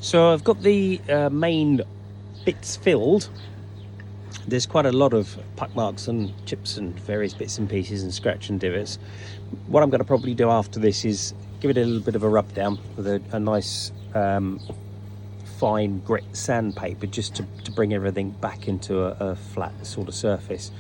So I've got the main bits filled. There's quite a lot of puck marks and chips and various bits and pieces and scratch and divots. What I'm going to probably do after this is give it a little bit of a rub down with a nice fine grit sandpaper, just to bring everything back into a flat sort of surface.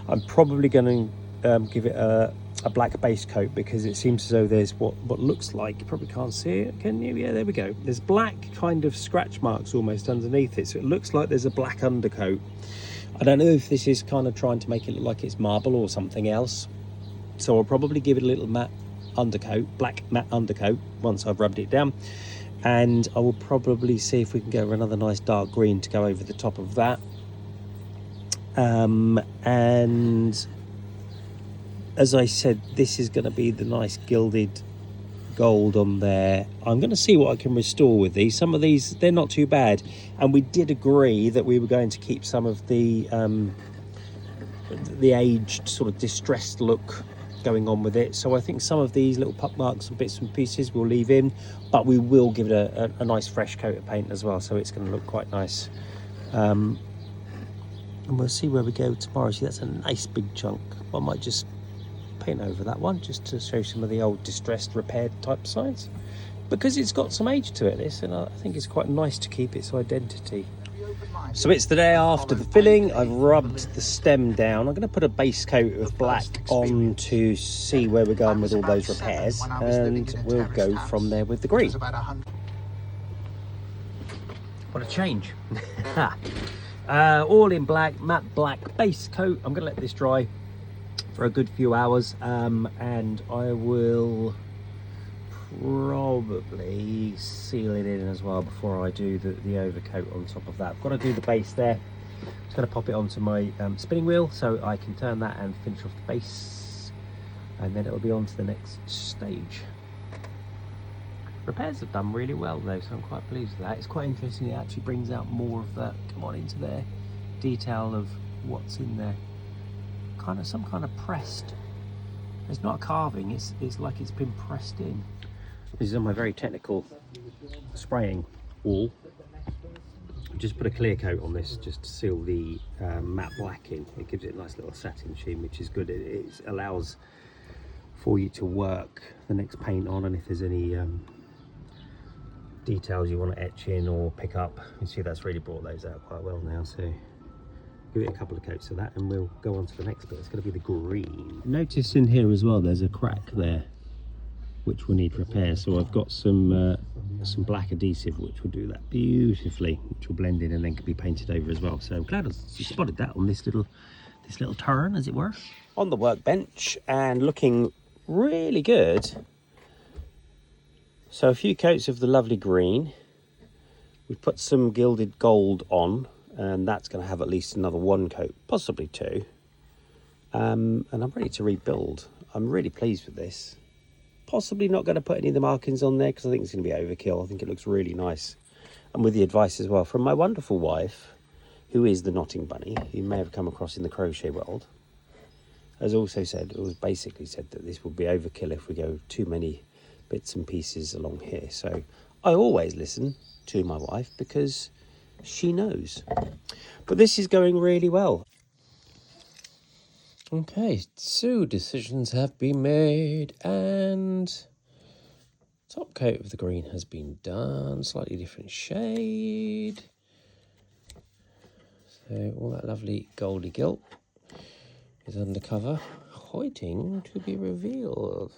I'm probably going to give it a black base coat, because it seems as though there's what looks like, you probably can't see it, can you? Yeah, there we go. There's black kind of scratch marks almost underneath it, so it looks like there's a black undercoat. I don't know if this is kind of trying to make it look like it's marble or something else, so I'll probably give it a little matte undercoat, black matte undercoat, once I've rubbed it down. And I will probably see if we can go another nice dark green to go over the top of that. And as I said, this is going to be the nice gilded gold on there. I'm going to see what I can restore with these. Some of these, they're not too bad, and we did agree that we were going to keep some of the aged sort of distressed look going on with it. So I think some of these little puck marks and bits and pieces we'll leave in, but we will give it a nice fresh coat of paint as well, so it's going to look quite nice. And we'll see where we go tomorrow. See, that's a nice big chunk. I might just paint over that one just to show some of the old distressed repaired type signs, because it's got some age to it, this, and I think it's quite nice to keep its identity. So it's the day after the filling. I've rubbed the stem down. I'm going to put a base coat of black on to see where we're going with all those repairs, and we'll go from there with the green. What a change. All in black, matte black base coat. I'm going to let this dry for a good few hours, and I will probably seal it in as well before I do the overcoat on top of that. I've got to do the base there. I'm just going to pop it onto my spinning wheel so I can turn that and finish off the base, and then it'll be on to the next stage. Repairs have done really well though, so I'm quite pleased with that. It's quite interesting, it actually brings out more of that, come on, into there, detail of what's in there. Kind of some kind of pressed, it's not a carving, it's like it's been pressed in. This is on my very technical spraying wall. Just put a clear coat on this just to seal the matte black in. It gives it a nice little satin sheen, which is good. It allows for you to work the next paint on, and if there's any details you want to etch in or pick up, you see that's really brought those out quite well now. So give it a couple of coats of that and we'll go on to the next bit. It's going to be the green. Notice in here as well there's a crack there which will need repair, so I've got some black adhesive which will do that beautifully, which will blend in and then can be painted over as well. So I'm glad I spotted that on this little turn, as it were, on the workbench, and looking really good. So a few coats of the lovely green. We've put some gilded gold on, and that's going to have at least another one coat, possibly two. And I'm ready to rebuild. I'm really pleased with this. Possibly not going to put any of the markings on there because I think it's going to be overkill. I think it looks really nice. And with the advice as well from my wonderful wife, who is the Knotting Bunny, who you may have come across in the crochet world, has also said, it was basically said that this will be overkill if we go too many bits and pieces along here. So I always listen to my wife because she knows. But this is going really well. Okay, so decisions have been made and top coat of the green has been done, slightly different shade. So all that lovely goldy gilt is undercover, waiting to be revealed.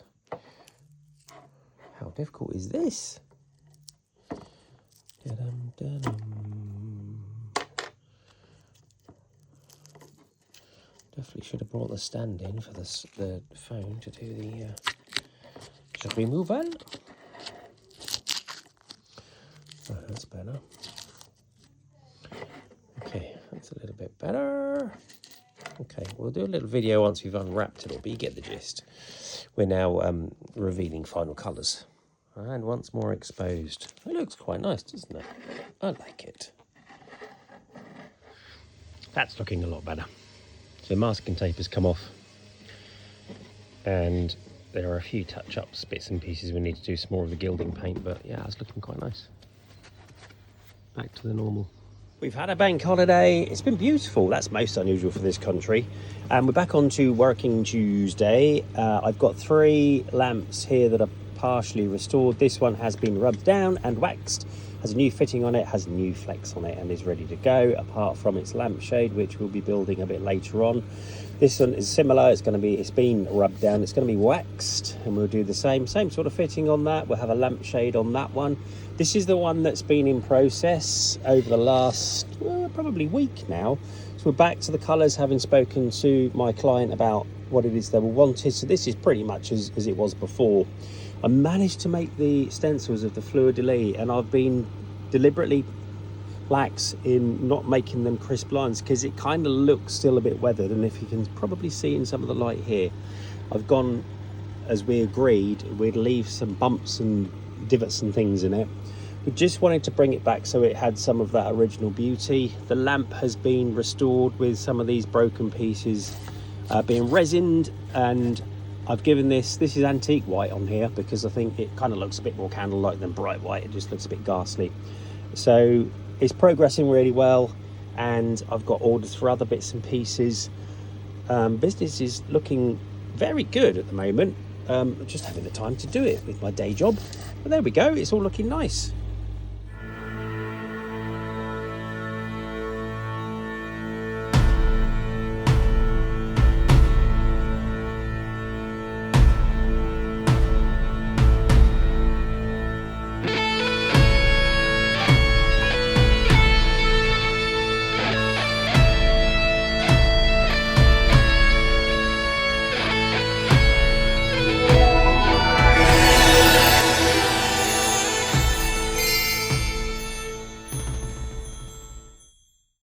How difficult is this? Definitely should have brought the stand in for the phone to do the... Should we move on? Oh, that's better. Okay, that's a little bit better. Okay, we'll do a little video once we've unwrapped it all, but you get the gist. We're now revealing final colours. And once more exposed. It looks quite nice, doesn't it? I like it. That's looking a lot better. So masking tape has come off. And there are a few touch-ups, bits and pieces. We need to do some more of the gilding paint, but yeah, it's looking quite nice. back to the normal. We've had a bank holiday. It's been beautiful. That's most unusual for this country. And we're back on to working Tuesday. I've got 3 lamps here that are partially restored. This one has been rubbed down and waxed, has a new fitting on it, has new flex on it, and is ready to go, apart from its lampshade, which we'll be building a bit later on. This one is similar. It's been rubbed down. It's going to be waxed, and we'll do the same sort of fitting on that. We'll have a lampshade on that one. This is the one that's been in process over the last probably week now. So we're back to the colours, having spoken to my client about what it is they wanted. So this is pretty much as it was before. I managed to make the stencils of the fleur de lis, and I've been deliberately lax in not making them crisp lines because it kind of looks still a bit weathered. And if you can probably see in some of the light here, I've gone, as we agreed, we'd leave some bumps and divots and things in it. We just wanted to bring it back so it had some of that original beauty. The lamp has been restored with some of these broken pieces being resined, and I've given this is antique white on here because I think it kind of looks a bit more candlelight than bright white. It just looks a bit ghastly. So it's progressing really well, and I've got orders for other bits and pieces. Business is looking very good at the moment. Just having the time to do it with my day job. But there we go, it's all looking nice.